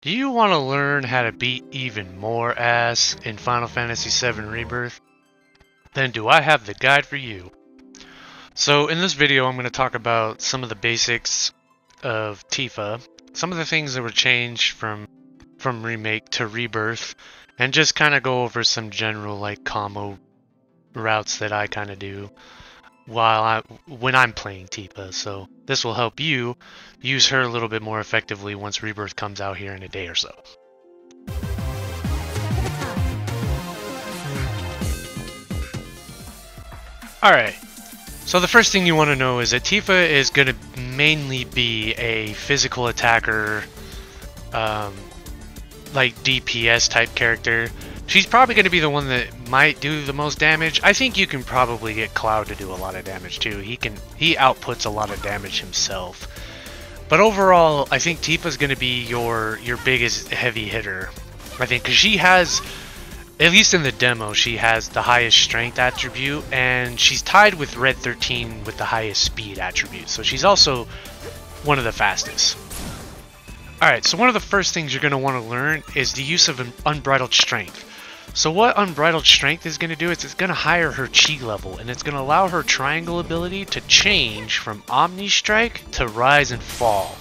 Do you want to learn how to beat even more ass in Final Fantasy VII Rebirth? Then do I have the guide for you. So in this video I'm going to talk about some of the basics of Tifa, some of the things that were changed from Remake to Rebirth, and just kind of go over some general like combo routes that I kind of do when I'm playing Tifa. So this will help you use her a little bit more effectively once Rebirth comes out here in a day or so. Alright, so the first thing you want to know is that Tifa is going to mainly be a physical attacker, like DPS type character. She's probably going to be the one that might do the most damage. I think you can probably get Cloud to do a lot of damage too. He outputs a lot of damage himself. But overall, I think Tifa's going to be your biggest heavy hitter. I think because she has, at least in the demo, she has the highest strength attribute, and she's tied with Red 13 with the highest speed attribute. So she's also one of the fastest. Alright, so one of the first things you're going to want to learn is the use of Unbridled Strength. So what Unbridled Strength is going to do is it's going to higher her chi level, and it's going to allow her triangle ability to change from Omni Strike to Rise and Fall.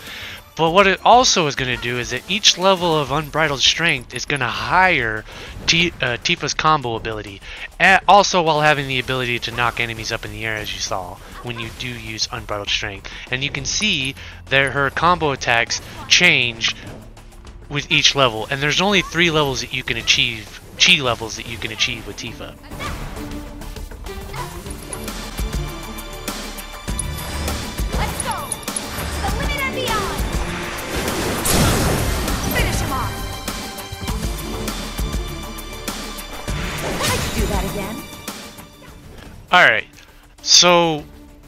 But what it also is going to do is that each level of Unbridled Strength is going to higher Tifa's combo ability, and also while having the ability to knock enemies up in the air, as you saw when you do use Unbridled Strength. And you can see that her combo attacks change with each level, and there's only 3 levels that you can achieve, chi levels that you can achieve with Tifa. Let's go! To the limit and beyond! Finish him off! I could do that again. Alright, so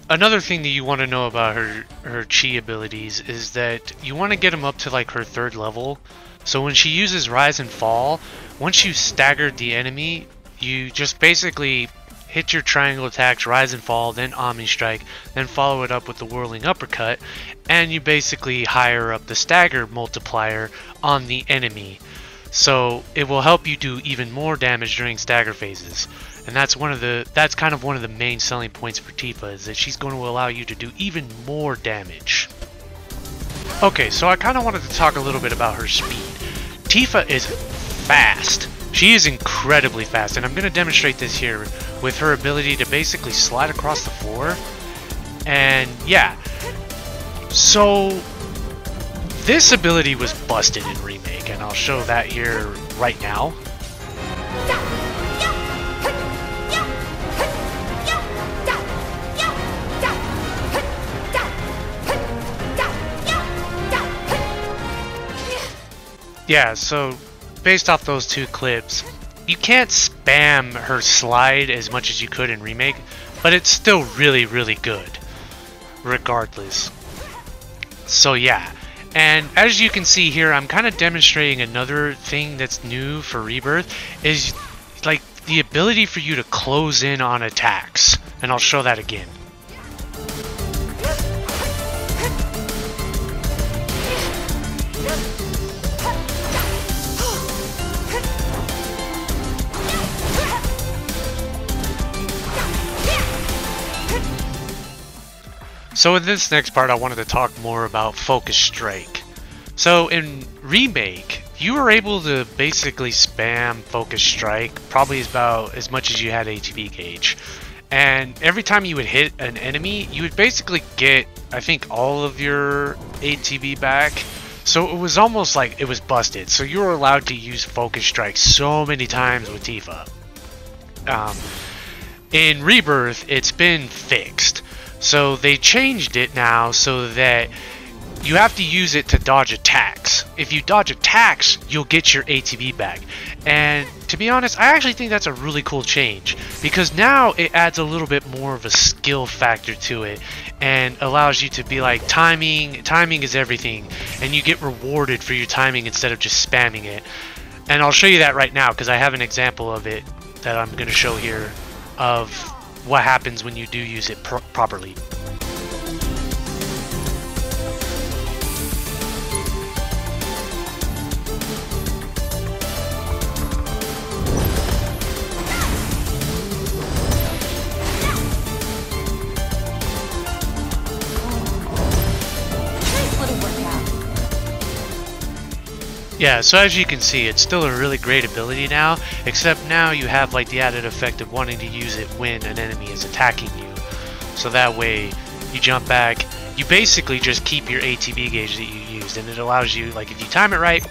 another thing that you want to know about her chi abilities is that you want to get them up to like her 3rd level. So when she uses Rise and Fall, once you staggered the enemy, you just basically hit your triangle attacks, Rise and Fall, then Omni Strike, then follow it up with the Whirling Uppercut, and you basically higher up the stagger multiplier on the enemy. So it will help you do even more damage during stagger phases. And that's kind of one of the main selling points for Tifa, is that she's going to allow you to do even more damage. Okay, so I kind of wanted to talk a little bit about her speed. Tifa is fast. She is incredibly fast, and I'm going to demonstrate this here with her ability to basically slide across the floor. And yeah, so this ability was busted in Remake, and I'll show that here right now. Yeah, so based off those 2 clips, you can't spam her slide as much as you could in Remake, but it's still really, really good, regardless. So yeah, and as you can see here, I'm kind of demonstrating another thing that's new for Rebirth, is like the ability for you to close in on attacks, and I'll show that again. So in this next part, I wanted to talk more about Focus Strike. So in Remake, you were able to basically spam Focus Strike probably about as much as you had ATB gauge. And every time you would hit an enemy, you would basically get, I think, all of your ATB back. So it was almost like it was busted. So you were allowed to use Focus Strike so many times with Tifa. In Rebirth, it's been fixed. So they changed it now so that you have to use it to dodge attacks. If you dodge attacks, you'll get your ATB back. And to be honest, I actually think that's a really cool change, because now it adds a little bit more of a skill factor to it and allows you to be like, timing is everything, and you get rewarded for your timing instead of just spamming it. And I'll show you that right now, because I have an example of it that I'm going to show here of what happens when you do use it properly. Yeah, so as you can see, it's still a really great ability now, except now you have like the added effect of wanting to use it when an enemy is attacking you. So that way, you jump back, you basically just keep your ATB gauge that you used, and it allows you, like if you time it right,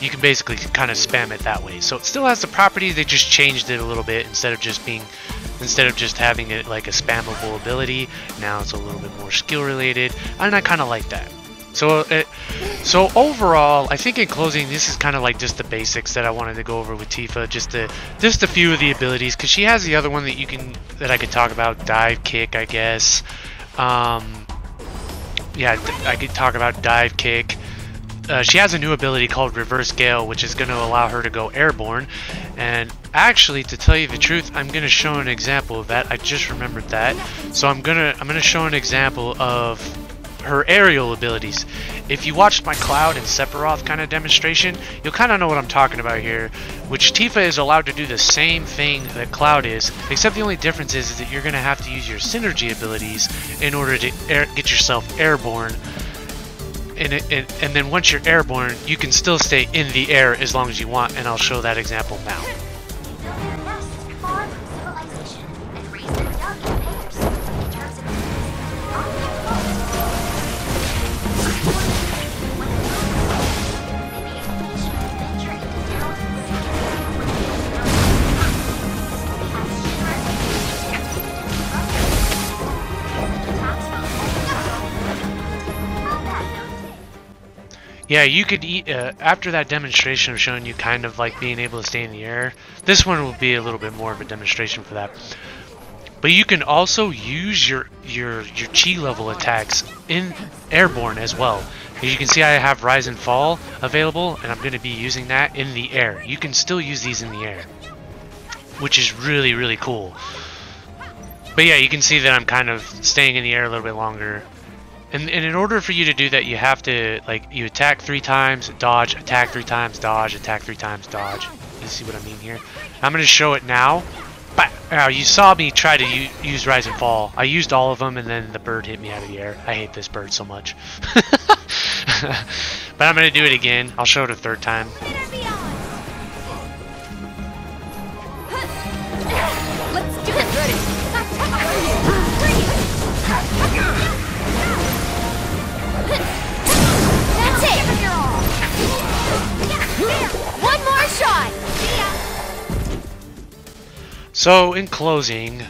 you can basically kind of spam it that way. So it still has the property, they just changed it a little bit. Instead of just having it like a spammable ability, now it's a little bit more skill related, and I kind of like that. So overall, I think in closing, this is kind of like just the basics that I wanted to go over with Tifa, just a few of the abilities, because she has the other one that I could talk about, dive kick, I guess. Yeah, I could talk about dive kick. She has a new ability called Reverse Gale, which is going to allow her to go airborne. And actually, to tell you the truth, I'm going to show an example of that. I just remembered that. So I'm gonna show an example of her aerial abilities. If you watched my Cloud and Sephiroth kind of demonstration, you'll kind of know what I'm talking about here, which Tifa is allowed to do the same thing that Cloud is, except the only difference is that you're going to have to use your synergy abilities in order to get yourself airborne. And then once you're airborne, you can still stay in the air as long as you want, and I'll show that example now. Yeah, you could eat after that demonstration of showing you kind of like being able to stay in the air. This one will be a little bit more of a demonstration for that. But you can also use your chi level attacks in airborne as well. As you can see, I have Rise and Fall available, and I'm going to be using that in the air. You can still use these in the air, which is really, really cool. But yeah, you can see that I'm kind of staying in the air a little bit longer. And in order for you to do that, you have to, like, you attack 3 times, dodge, attack 3 times, dodge, attack 3 times, dodge. You see what I mean here? I'm going to show it now. But you saw me try to use Rise and Fall. I used all of them, and then the bird hit me out of the air. I hate this bird so much. But I'm going to do it again. I'll show it a 3rd time. Let's do it. Ready. That's it! One more shot! So, in closing,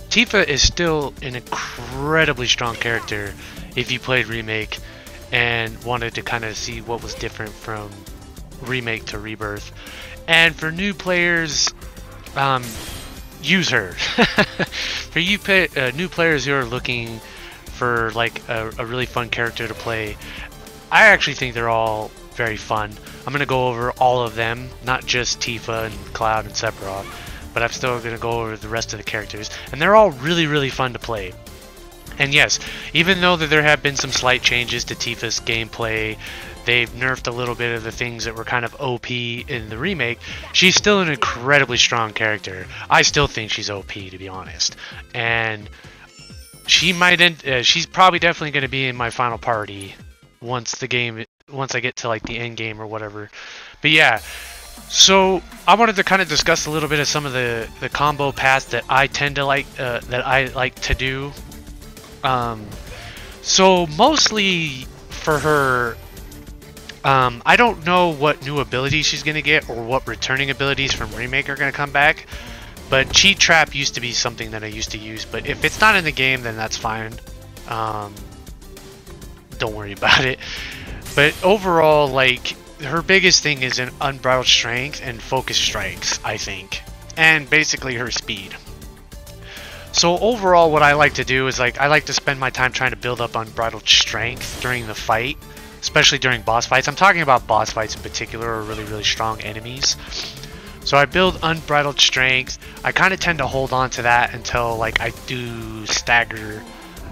Tifa is still an incredibly strong character if you played Remake and wanted to kind of see what was different from Remake to Rebirth. And for new players, use her. For you new players who are looking for like a really fun character to play, I actually think they're all very fun. I'm going to go over all of them, not just Tifa and Cloud and Sephiroth, but I'm still going to go over the rest of the characters, and they're all really, really fun to play. And yes, even though that there have been some slight changes to Tifa's gameplay, they've nerfed a little bit of the things that were kind of OP in the remake, she's still an incredibly strong character. I still think she's OP, to be honest. And she might she's probably definitely going to be in my final party once I get to like the end game or whatever. But yeah, so I wanted to kind of discuss a little bit of some of the combo paths that I tend to like, that I like to do. So mostly for her, I don't know what new abilities she's going to get or what returning abilities from Remake are going to come back. But Cheat Trap used to be something that I used to use, but if it's not in the game, then that's fine. Don't worry about it. But overall, like, her biggest thing is an Unbridled Strength and Focus Strikes, I think. And basically her speed. So overall, what I like to do is, like, I like to spend my time trying to build up Unbridled Strength during the fight. Especially during boss fights. I'm talking about boss fights in particular, or really, really strong enemies. So I build Unbridled Strength. I kind of tend to hold on to that until like I do stagger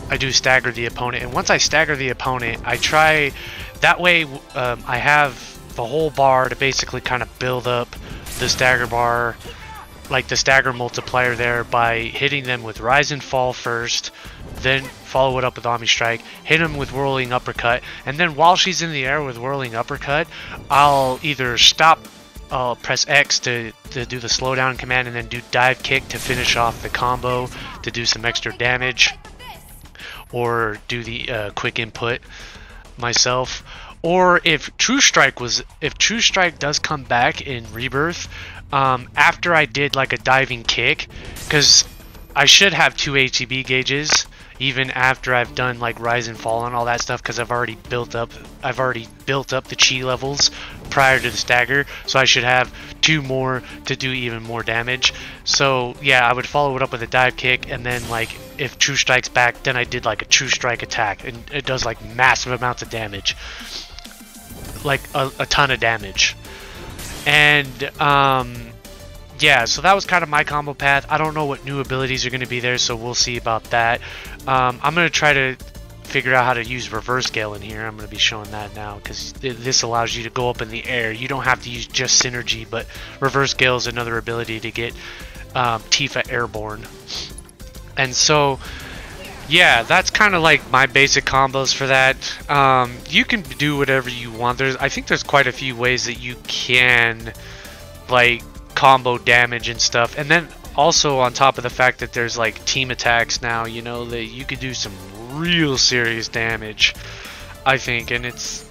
the opponent. And once I stagger the opponent, I try that way. I have the whole bar to basically kind of build up the stagger bar like the stagger multiplier there by hitting them with Rise and Fall first, then follow it up with Omni Strike, hit him with Whirling Uppercut, and then while she's in the air with Whirling Uppercut, I'll either stop, press X to do the slowdown command, and then do Dive Kick to finish off the combo to do some extra damage, or do the quick input myself. Or if True Strike does come back in Rebirth, after I did like a diving kick, because I should have 2 ATB gauges even after I've done like Rise and Fall and all that stuff, because I've already built up the chi levels prior to the stagger, so I should have 2 more to do even more damage. So yeah, I would follow it up with a dive kick, and then like if True Strike's back, then I did like a True Strike attack, and it does like massive amounts of damage, like a ton of damage. And yeah, so that was kind of my combo path. I don't know what new abilities are going to be there, so we'll see about that. I'm going to try to figure out how to use Reverse Gale in here. I'm going to be showing that now, because this allows you to go up in the air. You don't have to use just Synergy, but Reverse Gale is another ability to get Tifa airborne. And so, yeah, that's kind of like my basic combos for that. You can do whatever you want. I think there's quite a few ways that you can like combo damage and stuff, and then also on top of the fact that there's like team attacks now, you know, that you could do some real serious damage, I think. And it's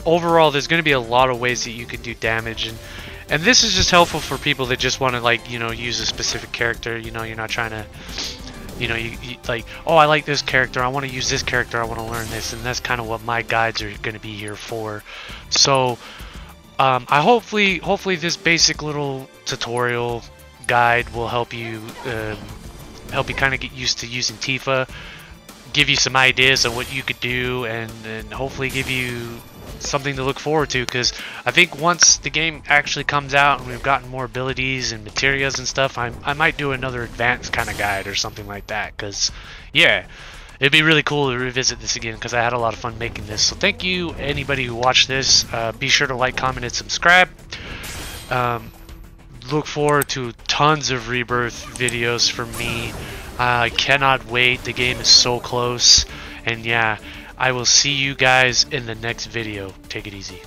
overall there's going to be a lot of ways that you can do damage, and this is just helpful for people that just want to, like, you know, use a specific character. You know, you're not trying to, you know, you like, oh, I like this character, I want to use this character, I want to learn this, and that's kind of what my guides are going to be here for. So I hopefully this basic little tutorial guide will help you kind of get used to using Tifa, give you some ideas on what you could do, and hopefully give you something to look forward to, because I think once the game actually comes out and we've gotten more abilities and materials and stuff, I might do another advanced kind of guide or something like that, because yeah, it'd be really cool to revisit this again, because I had a lot of fun making this. So thank you, anybody who watched this. Be sure to like, comment, and subscribe. Look forward to tons of Rebirth videos from me. I cannot wait. The game is so close. And yeah, I will see you guys in the next video. Take it easy.